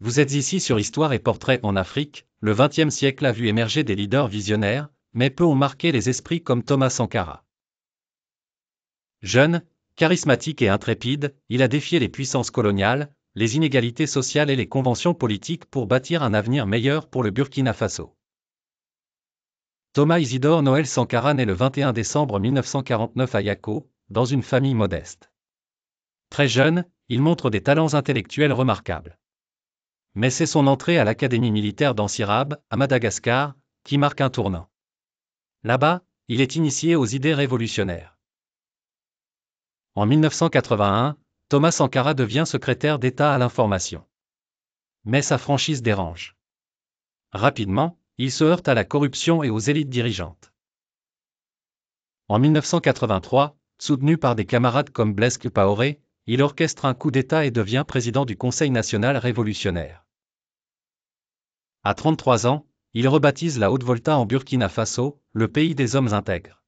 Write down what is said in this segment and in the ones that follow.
Vous êtes ici sur Histoire et Portraits en Afrique. Le XXe siècle a vu émerger des leaders visionnaires, mais peu ont marqué les esprits comme Thomas Sankara. Jeune, charismatique et intrépide, il a défié les puissances coloniales, les inégalités sociales et les conventions politiques pour bâtir un avenir meilleur pour le Burkina Faso. Thomas Isidore Noël Sankara naît le 21 décembre 1949 à Yako, dans une famille modeste. Très jeune, il montre des talents intellectuels remarquables. Mais c'est son entrée à l'Académie militaire d'Ansirab, à Madagascar, qui marque un tournant. Là-bas, il est initié aux idées révolutionnaires. En 1981, Thomas Sankara devient secrétaire d'État à l'information. Mais sa franchise dérange. Rapidement, il se heurte à la corruption et aux élites dirigeantes. En 1983, soutenu par des camarades comme Blaise Compaoré, il orchestre un coup d'État et devient président du Conseil national révolutionnaire. À 33 ans, il rebaptise la Haute-Volta en Burkina Faso, le pays des hommes intègres.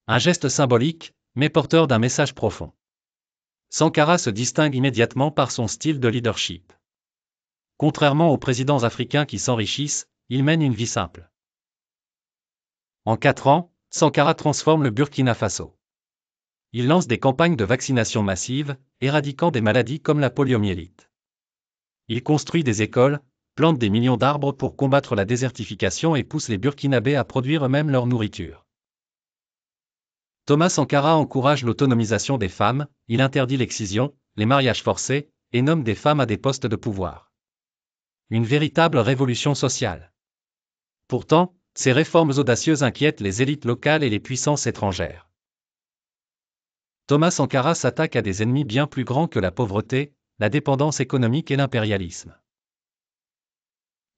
Un geste symbolique, mais porteur d'un message profond. Sankara se distingue immédiatement par son style de leadership. Contrairement aux présidents africains qui s'enrichissent, il mène une vie simple. En 4 ans, Sankara transforme le Burkina Faso. Il lance des campagnes de vaccination massive, éradiquant des maladies comme la poliomyélite. Il construit des écoles, plante des millions d'arbres pour combattre la désertification et pousse les Burkinabés à produire eux-mêmes leur nourriture. Thomas Sankara encourage l'autonomisation des femmes, il interdit l'excision, les mariages forcés, et nomme des femmes à des postes de pouvoir. Une véritable révolution sociale. Pourtant, ces réformes audacieuses inquiètent les élites locales et les puissances étrangères. Thomas Sankara s'attaque à des ennemis bien plus grands que la pauvreté, la dépendance économique et l'impérialisme.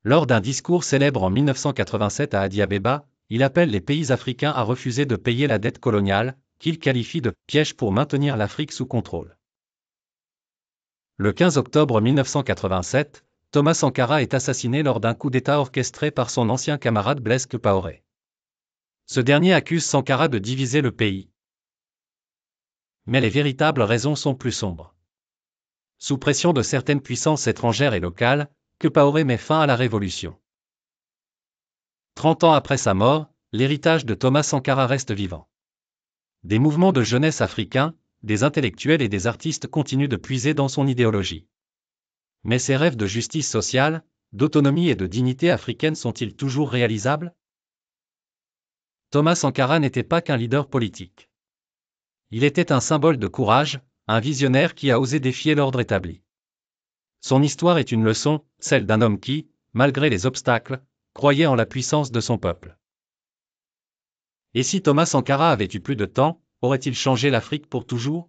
Lors d'un discours célèbre en 1987 à Addis Abeba, il appelle les pays africains à refuser de payer la dette coloniale, qu'il qualifie de « piège pour maintenir l'Afrique sous contrôle ». Le 15 octobre 1987, Thomas Sankara est assassiné lors d'un coup d'État orchestré par son ancien camarade Blaise Compaoré. Ce dernier accuse Sankara de diviser le pays. Mais les véritables raisons sont plus sombres. Sous pression de certaines puissances étrangères et locales, Compaoré met fin à la révolution. 30 ans après sa mort, l'héritage de Thomas Sankara reste vivant. Des mouvements de jeunesse africains, des intellectuels et des artistes continuent de puiser dans son idéologie. Mais ses rêves de justice sociale, d'autonomie et de dignité africaine sont-ils toujours réalisables? Thomas Sankara n'était pas qu'un leader politique. Il était un symbole de courage, un visionnaire qui a osé défier l'ordre établi. Son histoire est une leçon, celle d'un homme qui, malgré les obstacles, croyait en la puissance de son peuple. Et si Thomas Sankara avait eu plus de temps, aurait-il changé l'Afrique pour toujours?